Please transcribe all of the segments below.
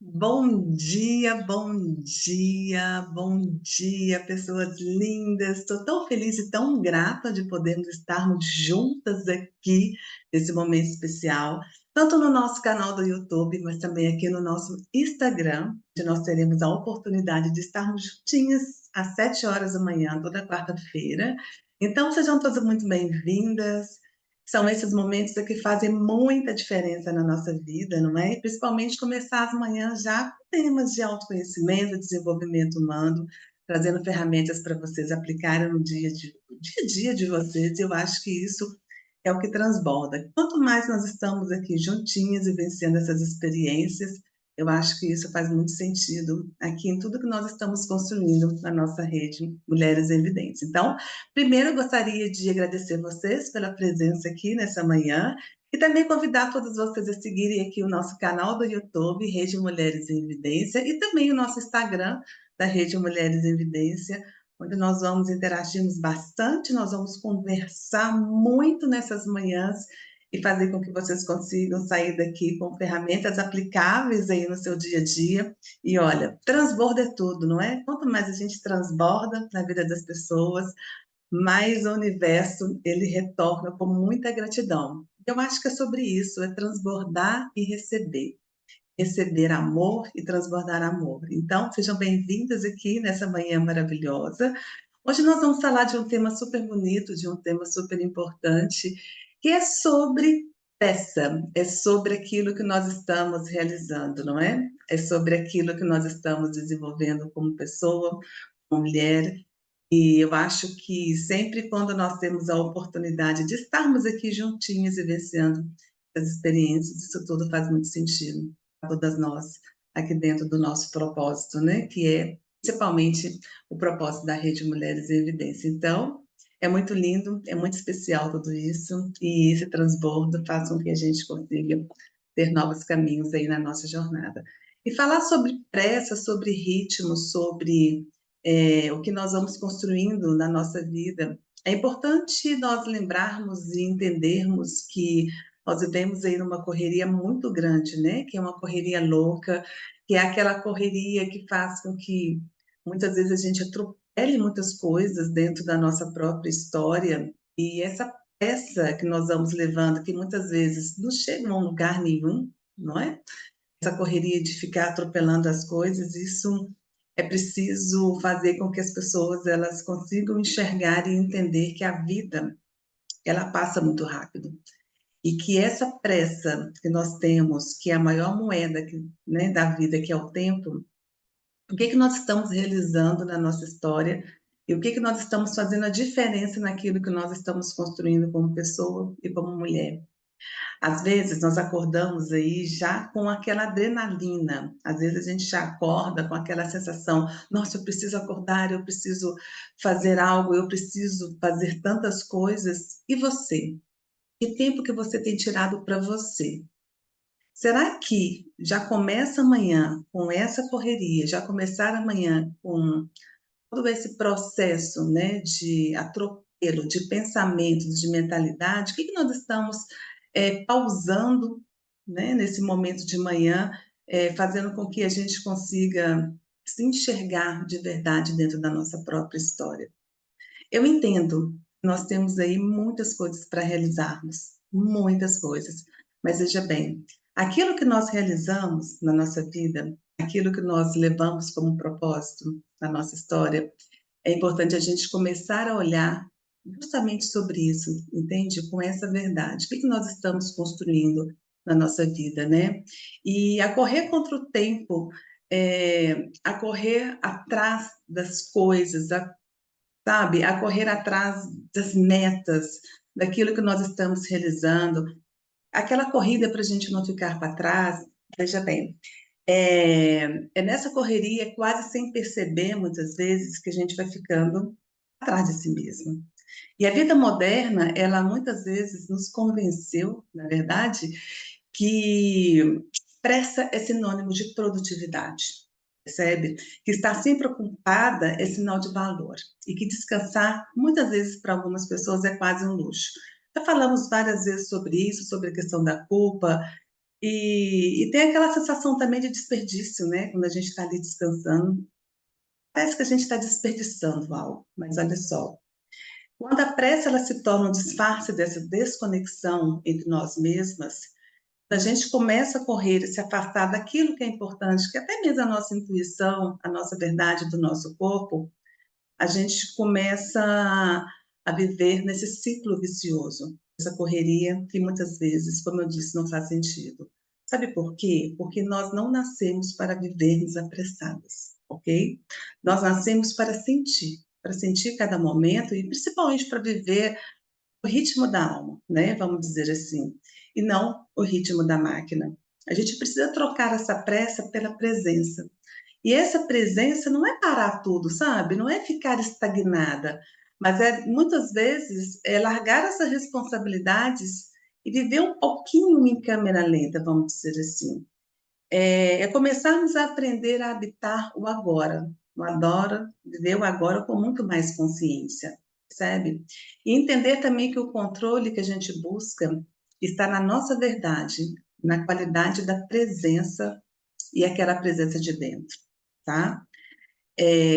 Bom dia, pessoas lindas. Estou tão feliz e tão grata de podermos estarmos juntas aqui nesse momento especial, tanto no nosso canal do YouTube, mas também aqui no nosso Instagram, onde nós teremos a oportunidade de estarmos juntinhas às 7 horas da manhã, toda quarta-feira. Então, sejam todas muito bem-vindas. São esses momentos que fazem muita diferença na nossa vida, não é? E principalmente começar as manhãs já com temas de autoconhecimento, desenvolvimento humano, trazendo ferramentas para vocês aplicarem no dia a dia de vocês. Eu acho que isso é o que transborda. Quanto mais nós estamos aqui juntinhas e vencendo essas experiências, eu acho que isso faz muito sentido aqui em tudo que nós estamos construindo na nossa rede Mulheres em Evidência. Então, primeiro, eu gostaria de agradecer vocês pela presença aqui nessa manhã e também convidar todos vocês a seguirem aqui o nosso canal do YouTube, Rede Mulheres em Evidência, e também o nosso Instagram, da Rede Mulheres em Evidência, onde nós vamos interagirmos bastante, nós vamos conversar muito nessas manhãs e fazer com que vocês consigam sair daqui com ferramentas aplicáveis aí no seu dia a dia. E olha, transborda é tudo, não é? Quanto mais a gente transborda na vida das pessoas, mais o universo ele retorna com muita gratidão. Eu acho que é sobre isso, é transbordar e receber. Receber amor e transbordar amor. Então, sejam bem-vindas aqui nessa manhã maravilhosa. Hoje nós vamos falar de um tema super bonito, de um tema super importante, que é sobre peça, é sobre aquilo que nós estamos realizando, não é? É sobre aquilo que nós estamos desenvolvendo como pessoa, como mulher, e eu acho que sempre quando nós temos a oportunidade de estarmos aqui juntinhos e vivenciando as experiências, isso tudo faz muito sentido para todas nós, aqui dentro do nosso propósito, né? Que é principalmente o propósito da Rede Mulheres em Evidência. Então, é muito lindo, é muito especial tudo isso, e esse transbordo faz com que a gente consiga ter novos caminhos aí na nossa jornada. E falar sobre pressa, sobre ritmo, sobre o que nós vamos construindo na nossa vida. É importante nós lembrarmos e entendermos que nós vivemos aí numa correria muito grande, né? Que é uma correria louca, que é aquela correria que faz com que muitas vezes a gente atropele muitas coisas dentro da nossa própria história, e essa peça que nós vamos levando, que muitas vezes não chega a um lugar nenhum, não é? Essa correria de ficar atropelando as coisas, isso é preciso fazer com que as pessoas elas consigam enxergar e entender que a vida ela passa muito rápido e que essa pressa que nós temos, que é a maior moeda que, né, da vida, que é o tempo, o que que nós estamos realizando na nossa história e o que que nós estamos fazendo a diferença naquilo que nós estamos construindo como pessoa e como mulher. Às vezes nós acordamos aí já com aquela adrenalina, às vezes a gente já acorda com aquela sensação, nossa, eu preciso acordar, eu preciso fazer algo, eu preciso fazer tantas coisas. E você? Que tempo que você tem tirado para você? Será que já começa amanhã com essa correria, já começar amanhã com todo esse processo, né, de atropelo, de pensamentos, de mentalidade, o que que nós estamos pausando, né, nesse momento de manhã, fazendo com que a gente consiga se enxergar de verdade dentro da nossa própria história? Eu entendo, nós temos aí muitas coisas para realizarmos, muitas coisas, mas veja bem, aquilo que nós realizamos na nossa vida, aquilo que nós levamos como propósito na nossa história, é importante a gente começar a olhar justamente sobre isso, entende? Com essa verdade. O que que nós estamos construindo na nossa vida, né? E a correr contra o tempo, a correr atrás das coisas, sabe? A correr atrás das metas, daquilo que nós estamos realizando, aquela corrida para a gente não ficar para trás. Veja bem, é nessa correria, quase sem perceber, muitas vezes, que a gente vai ficando atrás de si mesmo. E a vida moderna, ela muitas vezes nos convenceu, na verdade, que pressa é sinônimo de produtividade, percebe? Que estar sempre ocupada é sinal de valor e que descansar, muitas vezes, para algumas pessoas é quase um luxo. Já falamos várias vezes sobre isso, sobre a questão da culpa, E tem aquela sensação também de desperdício, né? Quando a gente está ali descansando, parece que a gente está desperdiçando algo, mas olha só. Quando a pressa ela se torna um disfarce dessa desconexão entre nós mesmas, a gente começa a correr e se afastar daquilo que é importante, que até mesmo a nossa intuição, a nossa verdade do nosso corpo, a gente começa a viver nesse ciclo vicioso, essa correria que muitas vezes, como eu disse, não faz sentido. Sabe por quê? Porque nós não nascemos para vivermos apressadas, ok? Nós nascemos para sentir cada momento e principalmente para viver o ritmo da alma, né? Vamos dizer assim, e não o ritmo da máquina. A gente precisa trocar essa pressa pela presença. E essa presença não é parar tudo, sabe? Não é ficar estagnada, mas é muitas vezes é largar essas responsabilidades e viver um pouquinho em câmera lenta, vamos dizer assim. É começarmos a aprender a habitar o agora, viver o agora com muito mais consciência, percebe? E entender também que o controle que a gente busca está na nossa verdade, na qualidade da presença e aquela presença de dentro, tá?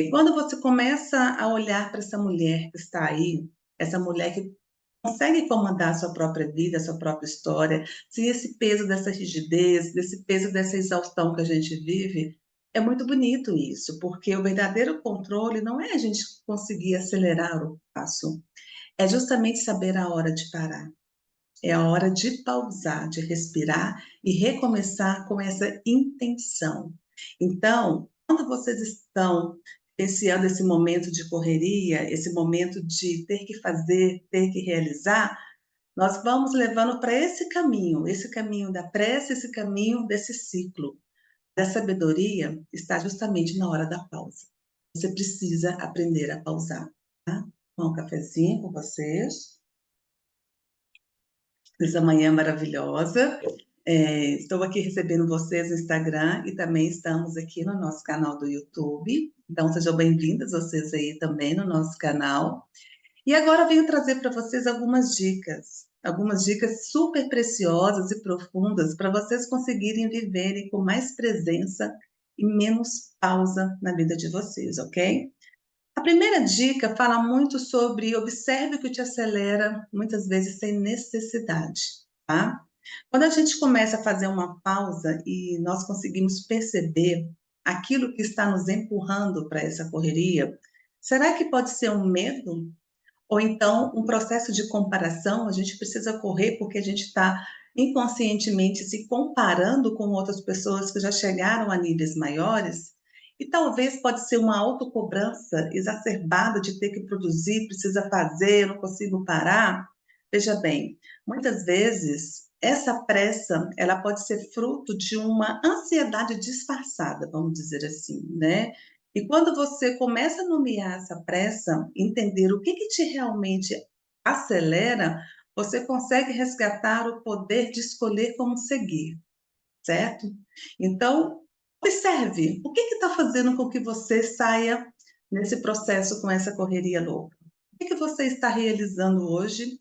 Quando você começa a olhar para essa mulher que está aí, essa mulher que consegue comandar a sua própria vida, a sua própria história, sem esse peso dessa rigidez, desse peso dessa exaustão que a gente vive, é muito bonito isso, porque o verdadeiro controle não é a gente conseguir acelerar o passo, é justamente saber a hora de parar. É a hora de pausar, de respirar e recomeçar com essa intenção. Então, quando vocês estão vivenciando esse momento de correria, esse momento de ter que fazer, ter que realizar, nós vamos levando para esse caminho da pressa, esse caminho desse ciclo. Da sabedoria está justamente na hora da pausa. Você precisa aprender a pausar, tá? Um cafezinho com vocês nessa manhã maravilhosa. Estou aqui recebendo vocês no Instagram e também estamos aqui no nosso canal do YouTube. Então, sejam bem-vindas vocês aí também no nosso canal. E agora eu venho trazer para vocês algumas dicas super preciosas e profundas para vocês conseguirem viverem com mais presença e menos pausa na vida de vocês, ok? A primeira dica fala muito sobre observe o que te acelera, muitas vezes sem necessidade, tá? Quando a gente começa a fazer uma pausa e nós conseguimos perceber aquilo que está nos empurrando para essa correria, será que pode ser um medo? Ou então um processo de comparação? A gente precisa correr porque a gente está inconscientemente se comparando com outras pessoas que já chegaram a níveis maiores? E talvez pode ser uma autocobrança exacerbada de ter que produzir, precisa fazer, eu não consigo parar. Veja bem, muitas vezes essa pressa, ela pode ser fruto de uma ansiedade disfarçada, vamos dizer assim, né? E quando você começa a nomear essa pressa, entender o que te realmente acelera, você consegue resgatar o poder de escolher como seguir, certo? Então, observe o que está fazendo com que você saia nesse processo com essa correria louca. O que você está realizando hoje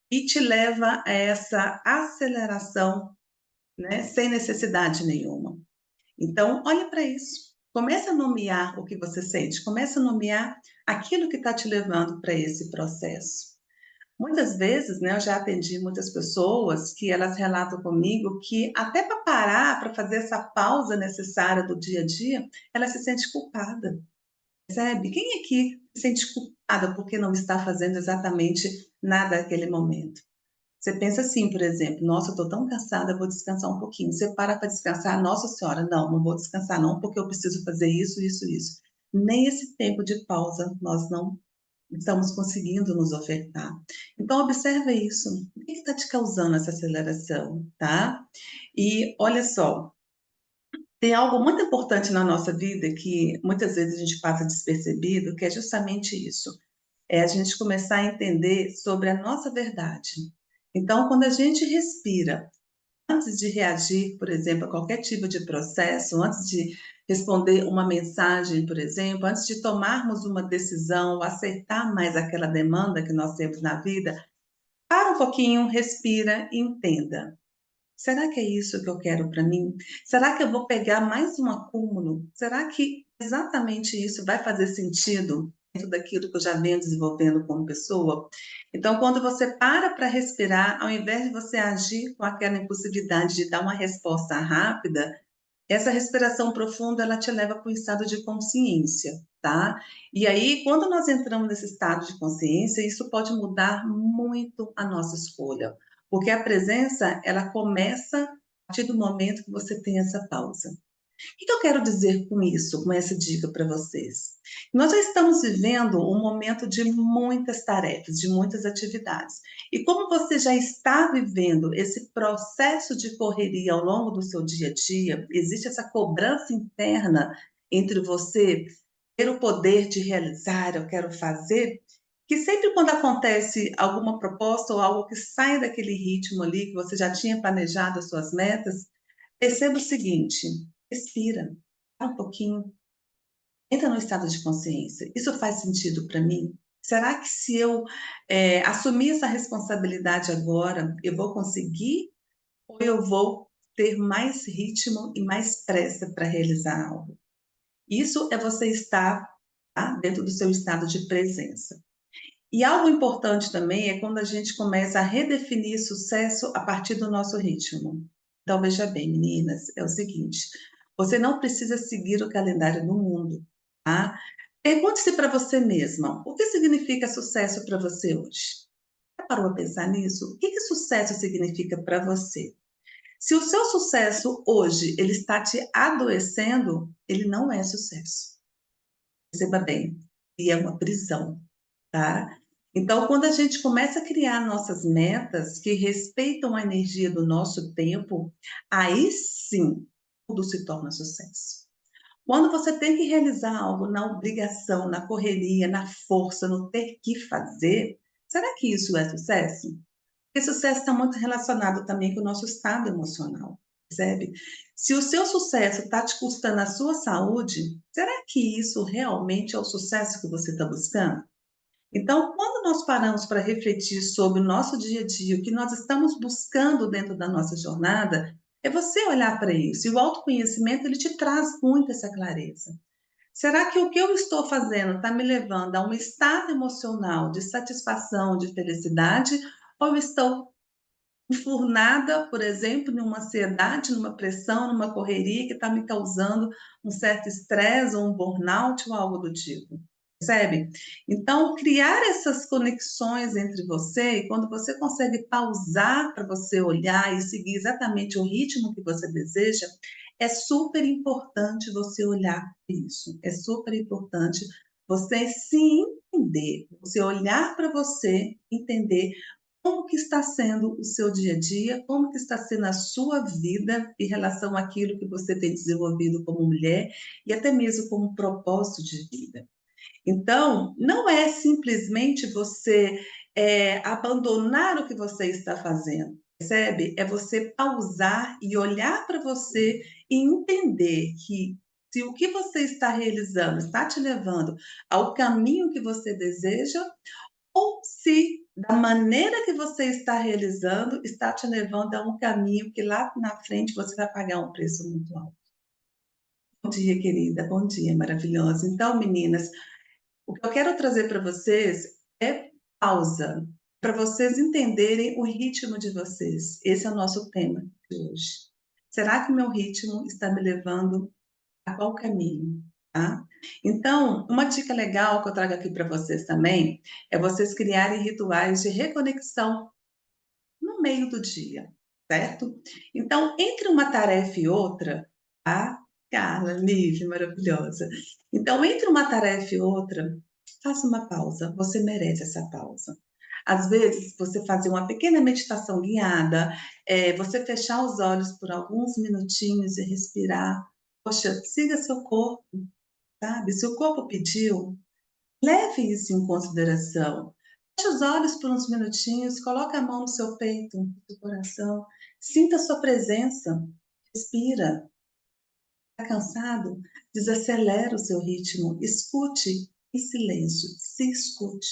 e te leva a essa aceleração, né, sem necessidade nenhuma. Então, olha para isso. Comece a nomear o que você sente, comece a nomear aquilo que está te levando para esse processo. Muitas vezes, né, eu já atendi muitas pessoas que elas relatam comigo que até para parar, para fazer essa pausa necessária do dia a dia, ela se sente culpada, percebe? Quem aqui se sente culpada porque não está fazendo exatamente nada naquele momento? Você pensa assim, por exemplo, nossa, eu estou tão cansada, eu vou descansar um pouquinho. Você para para descansar, nossa senhora, não, não vou descansar não, porque eu preciso fazer isso, isso, isso. Nem esse tempo de pausa nós não estamos conseguindo nos ofertar. Então, observa isso. O que está te causando essa aceleração, tá? E olha só, tem algo muito importante na nossa vida que muitas vezes a gente passa despercebido, que é justamente isso. É a gente começar a entender sobre a nossa verdade. Então, quando a gente respira, antes de reagir, por exemplo, a qualquer tipo de processo, antes de responder uma mensagem, por exemplo, antes de tomarmos uma decisão, aceitar mais aquela demanda que nós temos na vida, para um pouquinho, respira e entenda. Será que é isso que eu quero para mim? Será que eu vou pegar mais um acúmulo? Será que exatamente isso vai fazer sentido dentro daquilo que eu já venho desenvolvendo como pessoa? Então, quando você para respirar, ao invés de você agir com aquela impulsividade de dar uma resposta rápida, essa respiração profunda, ela te leva para um estado de consciência, tá? E aí, quando nós entramos nesse estado de consciência, isso pode mudar muito a nossa escolha, porque a presença, ela começa a partir do momento que você tem essa pausa. O que eu quero dizer com isso, com essa dica para vocês? Nós já estamos vivendo um momento de muitas tarefas, de muitas atividades. E como você já está vivendo esse processo de correria ao longo do seu dia a dia, existe essa cobrança interna entre você ter o poder de realizar, eu quero fazer, que sempre quando acontece alguma proposta ou algo que sai daquele ritmo ali, que você já tinha planejado as suas metas, perceba o seguinte: respira, para um pouquinho, entra no estado de consciência. Isso faz sentido para mim? Será que se eu assumir essa responsabilidade agora, eu vou conseguir ou eu vou ter mais ritmo e mais pressa para realizar algo? Isso é você estar, tá, dentro do seu estado de presença. E algo importante também é quando a gente começa a redefinir sucesso a partir do nosso ritmo. Então, veja bem, meninas, é o seguinte: você não precisa seguir o calendário do mundo, tá? Pergunte-se para você mesma: o que significa sucesso para você hoje? Já parou a pensar nisso? O que sucesso significa para você? Se o seu sucesso hoje ele está te adoecendo, ele não é sucesso. Perceba bem, e é uma prisão. Tá? Então, quando a gente começa a criar nossas metas que respeitam a energia do nosso tempo, aí sim tudo se torna sucesso. Quando você tem que realizar algo na obrigação, na correria, na força, no ter que fazer, será que isso é sucesso? Porque sucesso está muito relacionado também com o nosso estado emocional, percebe? Se o seu sucesso está te custando a sua saúde, será que isso realmente é o sucesso que você está buscando? Então, quando nós paramos para refletir sobre o nosso dia a dia, o que nós estamos buscando dentro da nossa jornada, é você olhar para isso. E o autoconhecimento, ele te traz muito essa clareza. Será que o que eu estou fazendo está me levando a um estado emocional de satisfação, de felicidade, ou eu estou enfurnada, por exemplo, numa ansiedade, numa pressão, numa correria que está me causando um certo estresse ou um burnout ou algo do tipo? Percebe? Então, criar essas conexões entre você, e quando você consegue pausar para você olhar e seguir exatamente o ritmo que você deseja, é super importante você olhar para isso. É super importante você se entender, você olhar para você, entender como que está sendo o seu dia a dia, como que está sendo a sua vida em relação àquilo que você tem desenvolvido como mulher e até mesmo como propósito de vida. Então, não é simplesmente você abandonar o que você está fazendo, percebe? É você pausar e olhar para você e entender que se o que você está realizando está te levando ao caminho que você deseja, ou se da maneira que você está realizando está te levando a um caminho que lá na frente você vai pagar um preço muito alto. Bom dia, querida. Bom dia, maravilhosa. Então, meninas, o que eu quero trazer para vocês é pausa, para vocês entenderem o ritmo de vocês. Esse é o nosso tema de hoje. Será que o meu ritmo está me levando a qual caminho? Tá? Então, uma dica legal que eu trago aqui para vocês também é vocês criarem rituais de reconexão no meio do dia, certo? Então, entre uma tarefa e outra, tá? Carla, Nive, maravilhosa. Então, entre uma tarefa e outra, faça uma pausa. Você merece essa pausa. Às vezes, você fazer uma pequena meditação guiada, você fechar os olhos por alguns minutinhos e respirar. Poxa, siga seu corpo, sabe? Se o corpo pediu, leve isso em consideração. Feche os olhos por uns minutinhos, coloque a mão no seu peito, no seu coração, sinta a sua presença, respira. Está cansado? Desacelera o seu ritmo, escute em silêncio, se escute.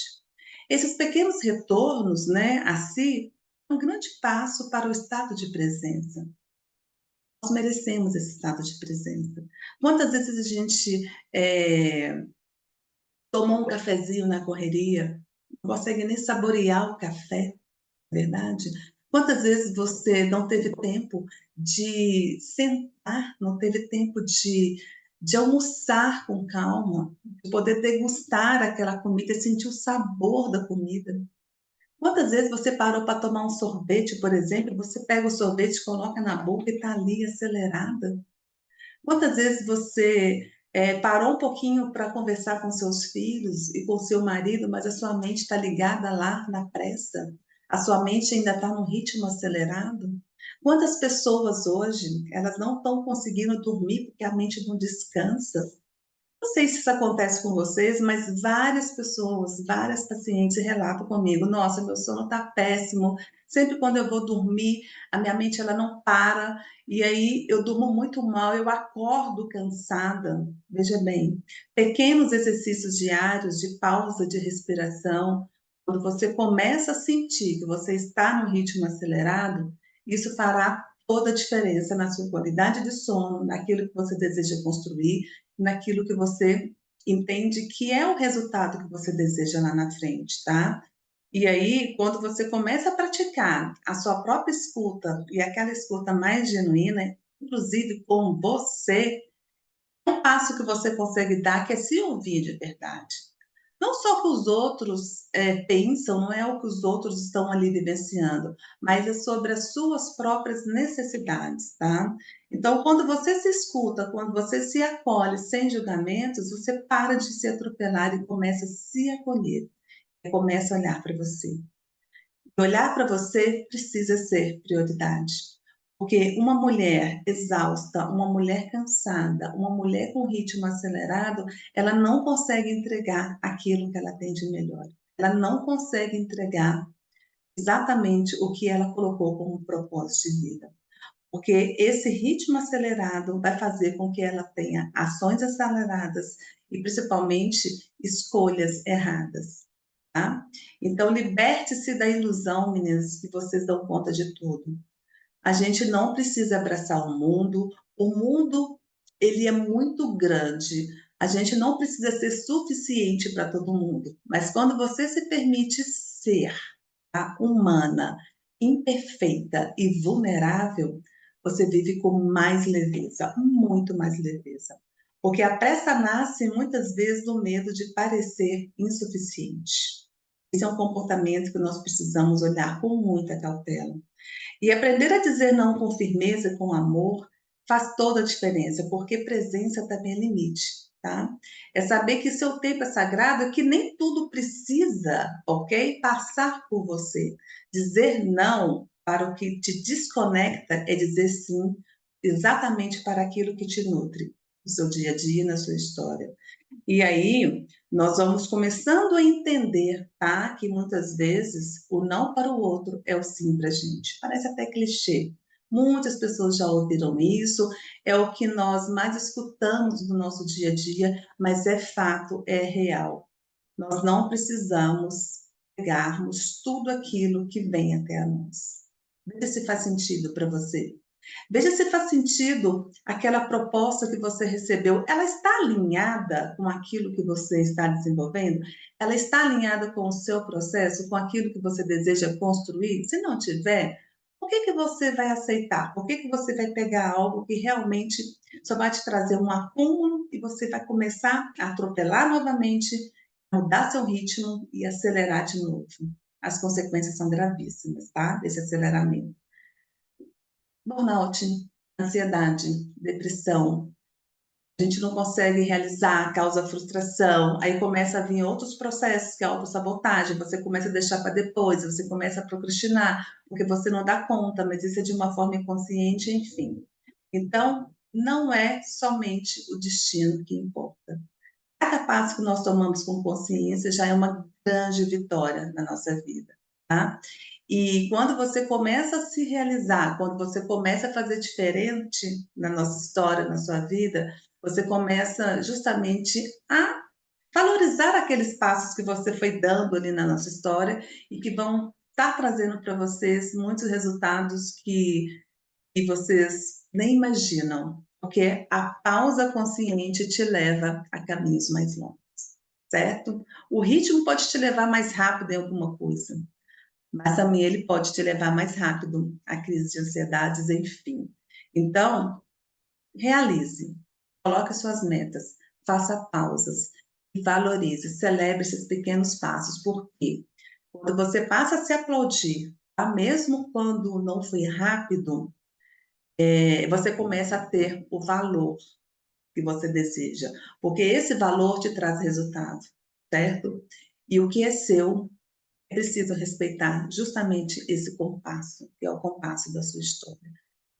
Esses pequenos retornos, né, a si, um grande passo para o estado de presença. Nós merecemos esse estado de presença. Quantas vezes a gente tomou um cafezinho na correria, não consegue nem saborear o café, não é verdade? Quantas vezes você não teve tempo de sentar, não teve tempo de almoçar com calma, de poder degustar aquela comida e sentir o sabor da comida? Quantas vezes você parou para tomar um sorvete, por exemplo, você pega o sorvete, coloca na boca e está ali acelerada? Quantas vezes você parou um pouquinho para conversar com seus filhos e com seu marido, mas a sua mente está ligada lá na pressa? A sua mente ainda está num ritmo acelerado? Quantas pessoas hoje, elas não estão conseguindo dormir porque a mente não descansa? Não sei se isso acontece com vocês, mas várias pessoas, várias pacientes relatam comigo: nossa, meu sono está péssimo. Sempre quando eu vou dormir, a minha mente ela não para, e aí eu durmo muito mal, eu acordo cansada. Veja bem, pequenos exercícios diários de pausa de respiração, quando você começa a sentir que você está no ritmo acelerado, isso fará toda a diferença na sua qualidade de sono, naquilo que você deseja construir, naquilo que você entende que é o resultado que você deseja lá na frente, tá? E aí, quando você começa a praticar a sua própria escuta e aquela escuta mais genuína, inclusive com você, é um passo que você consegue dar que é se ouvir de verdade. Não só o que os outros pensam, não é o que os outros estão ali vivenciando, mas é sobre as suas próprias necessidades, tá? Então, quando você se escuta, quando você se acolhe sem julgamentos, você para de se atropelar e começa a se acolher, começa a olhar para você. Olhar para você precisa ser prioridade. Porque uma mulher exausta, uma mulher cansada, uma mulher com ritmo acelerado, ela não consegue entregar aquilo que ela tem de melhor. Ela não consegue entregar exatamente o que ela colocou como propósito de vida. Porque esse ritmo acelerado vai fazer com que ela tenha ações aceleradas e principalmente escolhas erradas. Tá? Então, liberte-se da ilusão, meninas, que vocês dão conta de tudo. A gente não precisa abraçar o mundo, ele é muito grande. A gente não precisa ser suficiente para todo mundo, mas quando você se permite ser, tá, humana, imperfeita e vulnerável, você vive com mais leveza, muito mais leveza. Porque a pressa nasce muitas vezes do medo de parecer insuficiente. Esse é um comportamento que nós precisamos olhar com muita cautela. E aprender a dizer não com firmeza, com amor, faz toda a diferença, porque presença também é limite, tá? É saber que seu tempo é sagrado, que nem tudo precisa, ok? Passar por você. Dizer não para o que te desconecta é dizer sim exatamente para aquilo que te nutre no seu dia a dia, na sua história. E aí, nós vamos começando a entender, tá? Que muitas vezes o não para o outro é o sim para a gente. Parece até clichê. Muitas pessoas já ouviram isso, é o que nós mais escutamos no nosso dia a dia, mas é fato, é real. Nós não precisamos pegarmos tudo aquilo que vem até nós. Veja se faz sentido para você. Veja se faz sentido aquela proposta que você recebeu. Ela está alinhada com aquilo que você está desenvolvendo? Ela está alinhada com o seu processo, com aquilo que você deseja construir? Se não tiver, por que você vai aceitar? Por que você vai pegar algo que realmente só vai te trazer um acúmulo e você vai começar a atropelar novamente, mudar seu ritmo e acelerar de novo? As consequências são gravíssimas, tá? Desse aceleramento. Burnout, ansiedade, depressão. A gente não consegue realizar, causa frustração. Aí começa a vir outros processos, que é a autossabotagem. Você começa a deixar para depois, você começa a procrastinar, porque você não dá conta, mas isso é de uma forma inconsciente, enfim. Então, não é somente o destino que importa. Cada passo que nós tomamos com consciência já é uma grande vitória na nossa vida, tá? E quando você começa a se realizar, quando você começa a fazer diferente na nossa história, na sua vida, você começa justamente a valorizar aqueles passos que você foi dando ali na nossa história e que vão estar trazendo para vocês muitos resultados que vocês nem imaginam, porque a pausa consciente te leva a caminhos mais longos, certo? O ritmo pode te levar mais rápido em alguma coisa, mas também ele pode te levar mais rápido a crise de ansiedades, enfim. Então, realize, coloque suas metas, faça pausas e valorize, celebre esses pequenos passos. Por quê? Quando você passa a se aplaudir, tá? Mesmo quando não foi rápido, você começa a ter o valor que você deseja, porque esse valor te traz resultado, certo? E o que é seu, é preciso respeitar justamente esse compasso, que é o compasso da sua história.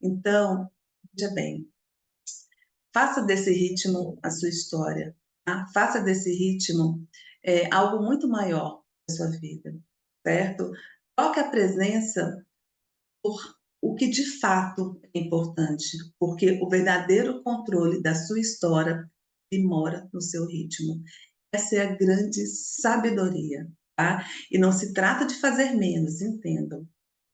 Então, veja bem, faça desse ritmo a sua história, tá? Faça desse ritmo algo muito maior da sua vida, certo? Coloque a presença por o que de fato é importante, porque o verdadeiro controle da sua história mora no seu ritmo. Essa é a grande sabedoria, tá? E não se trata de fazer menos, entendam,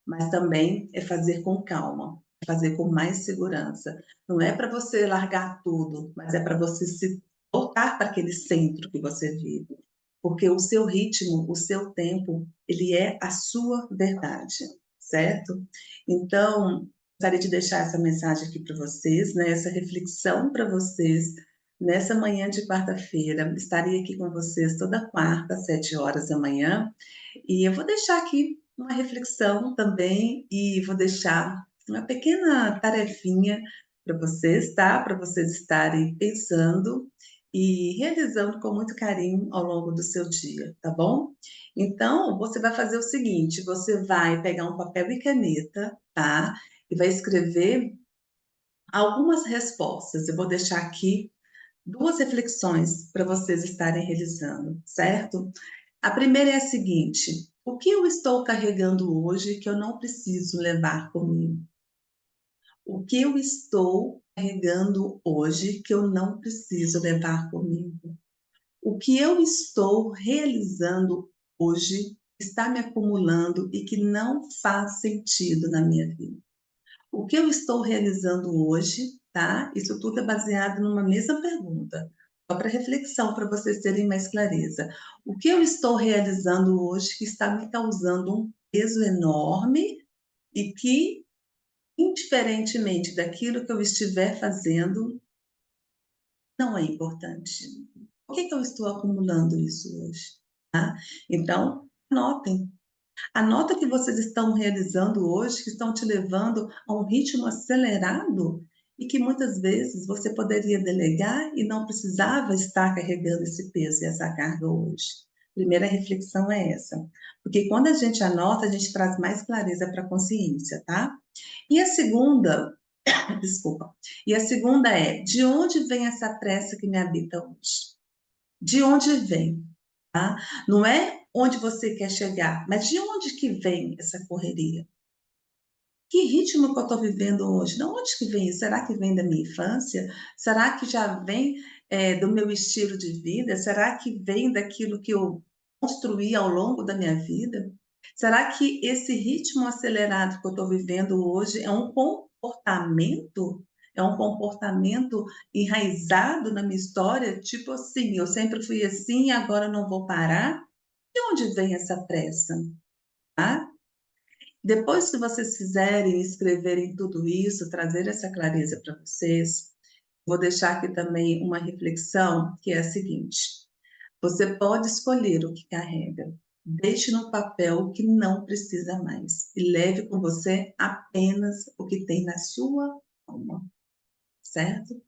mas também é fazer com calma, é fazer com mais segurança. Não é para você largar tudo, mas é para você se voltar para aquele centro que você vive, porque o seu ritmo, o seu tempo, ele é a sua verdade, certo? Então, gostaria de deixar essa mensagem aqui para vocês, né? Essa reflexão para vocês nessa manhã de quarta-feira. Estarei aqui com vocês toda quarta, às 7 horas da manhã, e eu vou deixar aqui uma reflexão também e vou deixar uma pequena tarefinha para vocês, tá? Para vocês estarem pensando e realizando com muito carinho ao longo do seu dia, tá bom? Então, você vai fazer o seguinte, você vai pegar um papel e caneta, tá? E vai escrever algumas respostas. Eu vou deixar aqui duas reflexões para vocês estarem realizando, certo? A primeira é a seguinte: o que eu estou carregando hoje que eu não preciso levar comigo? O que eu estou carregando hoje que eu não preciso levar comigo? O que eu estou realizando hoje está me acumulando e que não faz sentido na minha vida? O que eu estou realizando hoje, tá? Isso tudo é baseado numa mesma pergunta, só para reflexão, para vocês terem mais clareza. O que eu estou realizando hoje que está me causando um peso enorme e que, indiferentemente daquilo que eu estiver fazendo, não é importante. Por que eu estou acumulando isso hoje? Tá? Então, anotem. Anota que vocês estão realizando hoje, que estão te levando a um ritmo acelerado e que muitas vezes você poderia delegar e não precisava estar carregando esse peso e essa carga hoje. Primeira reflexão é essa, porque quando a gente anota, a gente traz mais clareza para a consciência, tá? E a segunda, desculpa, e a segunda é, de onde vem essa pressa que me habita hoje? De onde vem? Tá? Não é onde você quer chegar, mas de onde que vem essa correria? Que ritmo que eu estou vivendo hoje? De onde que vem isso? Será que vem da minha infância? Será que já vem do meu estilo de vida? Será que vem daquilo que eu construí ao longo da minha vida? Será que esse ritmo acelerado que eu estou vivendo hoje é um comportamento? É um comportamento enraizado na minha história? Tipo assim, eu sempre fui assim, agora eu não vou parar? De onde vem essa pressa? Tá? Depois que vocês fizerem, escreverem tudo isso, trazer essa clareza para vocês, vou deixar aqui também uma reflexão que é a seguinte: você pode escolher o que carrega. Deixe no papel o que não precisa mais e leve com você apenas o que tem na sua alma, certo?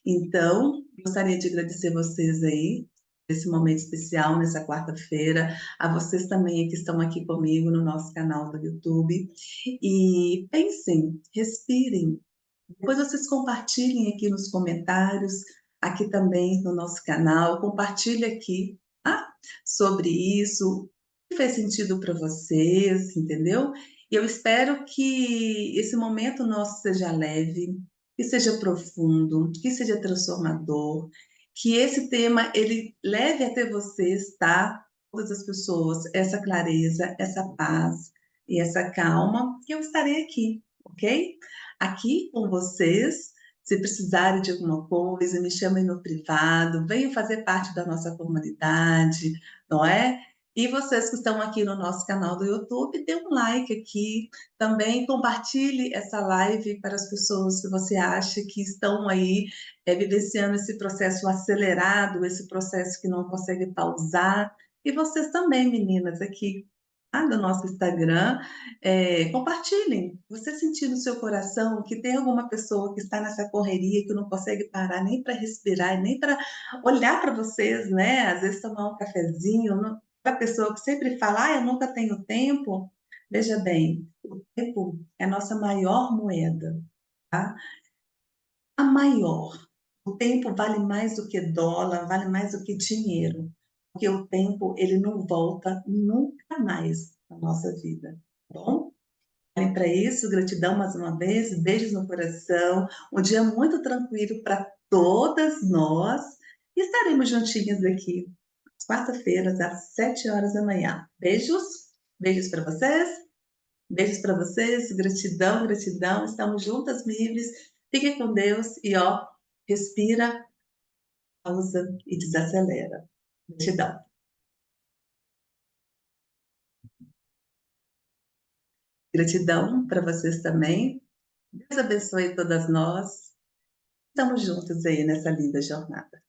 Então, gostaria de agradecer vocês aí, esse momento especial, nessa quarta-feira, a vocês também que estão aqui comigo no nosso canal do YouTube. E pensem, respirem. Depois vocês compartilhem aqui nos comentários, aqui também no nosso canal, compartilhe aqui, tá? Sobre isso, o que fez sentido para vocês, entendeu? E eu espero que esse momento nosso seja leve, que seja profundo, que seja transformador, que esse tema ele leve até vocês, tá? todas as pessoas essa clareza, essa paz e essa calma, que eu estarei aqui, ok? Aqui com vocês, se precisarem de alguma coisa, me chamem no privado, venham fazer parte da nossa comunidade, não é? E vocês que estão aqui no nosso canal do YouTube, dê um like aqui, também compartilhe essa live para as pessoas que você acha que estão aí vivenciando esse processo acelerado, esse processo que não consegue pausar. E vocês também, meninas, aqui do nosso Instagram, compartilhem. Você sentir no seu coração que tem alguma pessoa que está nessa correria, que não consegue parar nem para respirar, nem para olhar para vocês, né? Às vezes tomar um cafezinho, a pessoa que sempre fala, eu nunca tenho tempo. Veja bem, o tempo é a nossa maior moeda, tá? A maior. O tempo vale mais do que dólar, vale mais do que dinheiro, porque o tempo ele não volta nunca mais na nossa vida, tá bom? Olhem para isso, gratidão mais uma vez, beijos no coração, um dia muito tranquilo para todas nós e estaremos juntinhas aqui às quarta-feiras às 7 horas da manhã. Beijos, beijos para vocês, gratidão, gratidão, estamos juntas, livres, fiquem com Deus e ó, respira, pausa e desacelera. Gratidão. Gratidão para vocês também. Deus abençoe todas nós. Estamos juntos aí nessa linda jornada.